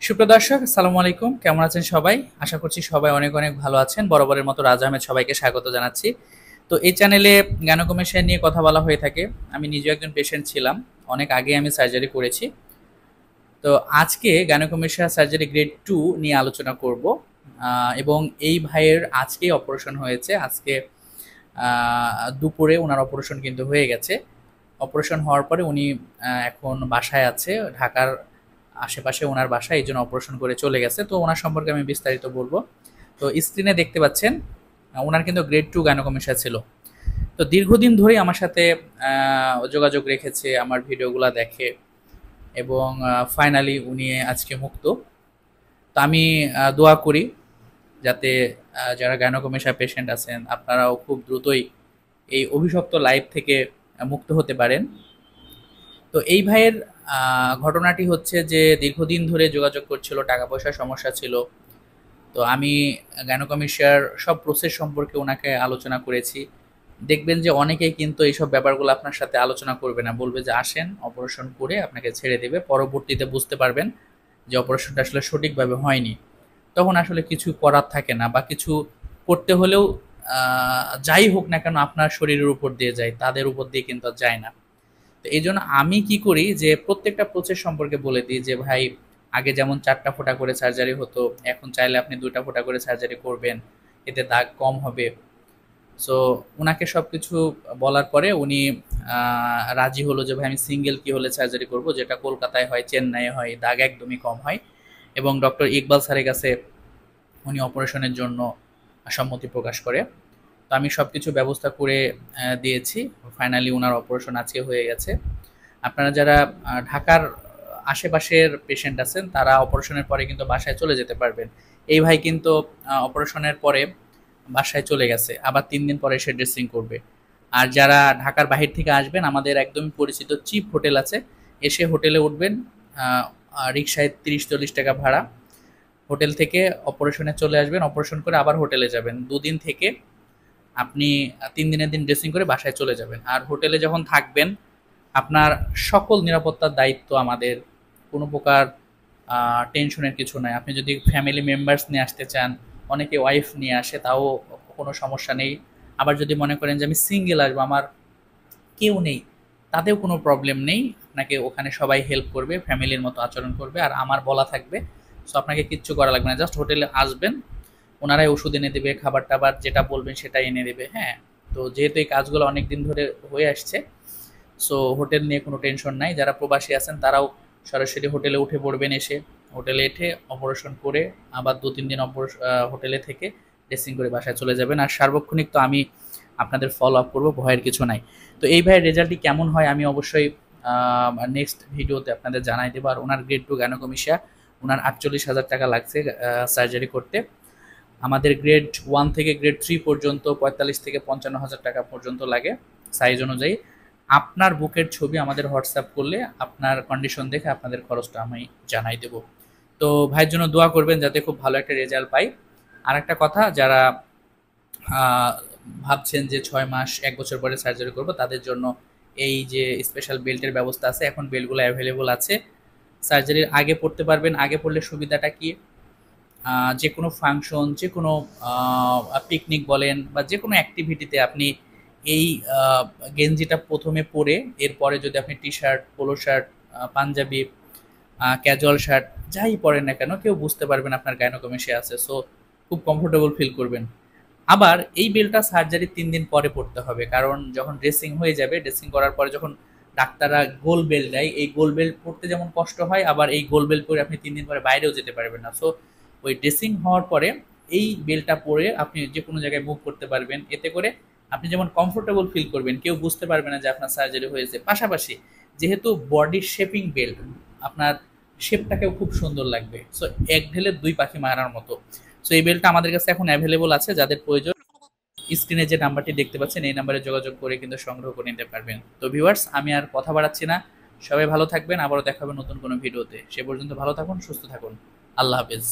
সুপ্রিয় দর্শক, আসসালামু আলাইকুম। কেমন আছেন সবাই? আশা করছি সবাই অনেক অনেক ভালো আছেন। বরাবরের মতো রাজ আহমেদ সবাইকে স্বাগত জানাচ্ছি। তো এই চ্যানেলে গ্যানোকমেশিয়া নিয়ে কথা বলা হয়ে থাকে। আমি নিজেও একজন পেশেন্ট ছিলাম। অনেক আগে আমি সার্জারি করেছি। তো আজকে গ্যানোকমেশিয়া সার্জারি গ্রেড 2 নিয়ে আলোচনা করব। এবং এই ভাইয়ের আজকেই অপারেশন হয়েছে। আজকে দুপুরে উনার অপারেশন কিন্তু হয়ে গেছে। অপারেশন হওয়ার পরে উনি এখন বাসায় আছে, ঢাকার আশেপাশে ওনার বাসায়, এই জন্য অপারেশন করে চলে গেছে। তো ওনার সম্পর্কে আমি বিস্তারিত বলবো। তো স্ক্রিনে দেখতে পাচ্ছেন ওনার কিন্তু গ্রেড 2 গাইনোকমেশিয়া ছিল। তো দীর্ঘদিন ধরেই আমার সাথে যোগাযোগ রেখেছে, আমার ভিডিওগুলো দেখে এবং ফাইনালি উনি আজকে মুক্ত। তো আমি দোয়া করি যাতে যারা গাইনোকমেশিয়া পেশেন্ট আছেন আপনারাও খুব দ্রুতই এই অভিশপ্ত লাইফ থেকে মুক্ত হতে পারেন। তো এই ভাইয়ের ঘটনাটি হচ্ছে যে দীর্ঘদিন ধরে যোগাযোগ করছিল, টাকা পয়সার সমস্যা ছিল। তো আমি গাইনোকমেশিয়ার সব প্রসেস সম্পর্কে ওনাকে আলোচনা করেছি। দেখবেন যে অনেকেই কিন্তু এইসব ব্যাপারগুলো আপনার সাথে আলোচনা করবে না, বলবে যে আসেন অপারেশন করে আপনাকে ছেড়ে দেবে, পরবর্তীতে বুঝতে পারবেন যে অপারেশনটা আসলে সঠিকভাবে হয়নি। তখন আসলে কিছু করার থাকে না, বা কিছু করতে হলেও যাই হোক না কেন আপনার শরীরের উপর দিয়ে যায়, তাদের উপর দিয়ে কিন্তু আর যায় না। তো এই জন্য আমি কি করি যে প্রত্যেকটা প্রসেস সম্পর্কে বলে দিই যে ভাই, আগে যেমন 4টা ফোঁটা করে সার্জারি হতো, এখন চাইলে আপনি 2টা ফোঁটা করে সার্জারি করবেন, এতে দাগ কম হবে। সো উনাকে সব কিছু বলার পরে উনি রাজি হলো যে ভাই আমি সিঙ্গেল কি হলে সার্জারি করব, যেটা কলকাতায় হয়, চেন্নাইয়ে হয়, দাগ একদমই কম হয়। এবং ডক্টর ইকবাল স্যারের কাছে উনি অপারেশনের জন্য সম্মতি প্রকাশ করে। তো আমি সব কিছু ব্যবস্থা করে দিয়েছি। ফাইনালি উনার অপারেশন আজকে হয়ে গেছে। আপনারা যারা ঢাকার আশেপাশের পেশেন্ট আছেন তারা অপারেশনের পরে কিন্তু বাসায় চলে যেতে পারবেন। এই ভাই কিন্তু অপারেশনের পরে বাসায় চলে গেছে, আবার 3 দিন পরে এসে ড্রেসিং করবে। আর যারা ঢাকার বাহির থেকে আসবেন, আমাদের একদমই পরিচিত চিপ হোটেল আছে, এসে হোটেলে উঠবেন। রিক্সায় 30-40 টাকা ভাড়া, হোটেল থেকে অপারেশনে চলে আসবেন, অপারেশন করে আবার হোটেলে যাবেন। 2 দিন থেকে আপনি 3 দিনের দিন ড্রেসিং করে বাসায় চলে যাবেন। আর হোটেলে যখন থাকবেন আপনার সকল নিরাপত্তার দায়িত্ব আমাদের, কোনো প্রকার টেনশনের কিছু নাই। আপনি যদি ফ্যামিলি মেম্বার্স নিয়ে আসতে চান, অনেকে ওয়াইফ নিয়ে আসে, তাও কোনো সমস্যা নেই। আবার যদি মনে করেন যে আমি সিঙ্গেল আসবো, আমার কেউ নেই, তাতেও কোনো প্রবলেম নেই। আপনাকে ওখানে সবাই হেল্প করবে, ফ্যামিলির মতো আচরণ করবে, আর আমার বলা থাকবে। সো আপনাকে কিচ্ছু করা লাগবে না, জাস্ট হোটেলে আসবেন, ওনারাই ওষুধ এনে দেবে, খাবার টাবার যেটা বলবেন সেটাই এনে দেবে। হ্যাঁ, তো যেহেতু এই কাজগুলো অনেক দিন ধরে হয়ে আসছে, সো হোটেল নিয়ে কোনো টেনশন নাই। যারা প্রবাসী আছেন তারাও সরাসরি হোটেলে উঠে পড়বেন, এসে হোটেলে এঠে অপারেশন করে আবার 2-3 দিন হোটেলে থেকে ড্রেসিং করে বাসায় চলে যাবেন। আর সার্বক্ষণিক তো আমি আপনাদের ফলো আপ করবো, ভয়ের কিছু নাই। তো এই ভাইয়ের রেজাল্টটি কেমন হয় আমি অবশ্যই নেক্সট ভিডিওতে আপনাদের জানাই দেবো। আর ওনার গ্রেড 2 গাইনোকমেশিয়া, ওনার 48,000 টাকা লাগছে সার্জারি করতে। আমাদের গ্রেড 1 থেকে গ্রেড 3 পর্যন্ত 45,000 থেকে 55,000 টাকা পর্যন্ত লাগে সাইজ অনুযায়ী। আপনার বুকের ছবি আমাদের হোয়াটসঅ্যাপ করলে আপনার কন্ডিশন দেখে আপনাদের খরচটা আমি জানাই দেব। তো ভাইয়ের জন্য দোয়া করবেন যাতে খুব ভালো একটা রেজাল্ট পাই। আর একটা কথা, যারা আহ, ভাবছেন যে 6 মাস 1 বছর পরে সার্জারি করব, তাদের জন্য এই যে স্পেশাল বেল্টের ব্যবস্থা আছে, এখন বেল্টগুলো অ্যাভেলেবল আছে। সার্জারির আগে পড়তে পারবেন। আগে পড়লে সুবিধাটা কি, যে কোনো ফাংশন, যে কোনো পিকনিক বলেন বা যে কোনো অ্যাক্টিভিটিতে আপনি এই গেঞ্জিটা প্রথমে পরে, এরপরে যদি আপনি টি শার্ট, পোলো শার্ট, পাঞ্জাবি, ক্যাজুয়াল শার্ট যাই পরেন না কেন, কেউ বুঝতে পারবেন আপনার গাইনোকমেশিয়া আছে। সো খুব কমফোর্টেবল ফিল করবেন। আবার এই বেলটা সার্জারি 3 দিন পরে পড়তে হবে, কারণ যখন ড্রেসিং হয়ে যাবে, ড্রেসিং করার পরে যখন ডাক্তাররা গোল বেল্ট দেয়, এই গোল বেল্ট পড়তে যেমন কষ্ট হয়, আবার এই গোল বেল্ট পরে আপনি 3 দিন পরে বাইরেও যেতে পারবেন না। সো ওই ড্রেসিং হওয়ার পরে এই বেল্টটা পরে আপনি যে কোনো জায়গায় মুভ করতে পারবেন। এতে করে আপনি যেমন কমফোর্টেবল ফিল করবেন, কেউ বুঝতে পারবে না যে আপনার সার্জারি হয়েছে। পাশাপাশি যেহেতু বডি শেপিং বেল্ট, আপনার শেপটাকেও খুব সুন্দর লাগবে। সো এক ঢেলে 2 পাখি মারার মতো। সো এই বেল্টটা আমাদের কাছে এখন অ্যাভেলেবল আছে, যাদের প্রয়োজন স্ক্রিনে যে নাম্বারটি দেখতে পাচ্ছেন এই নাম্বারে যোগাযোগ করে কিন্তু সংগ্রহ করে নিতে পারবেন। তো ভিউয়ার্স, আমি আর কথা বাড়াচ্ছি না, সবাই ভালো থাকবেন, আবারও দেখা হবে নতুন কোনো ভিডিওতে। সে পর্যন্ত ভালো থাকুন, সুস্থ থাকুন, আল্লাহ হাফেজ।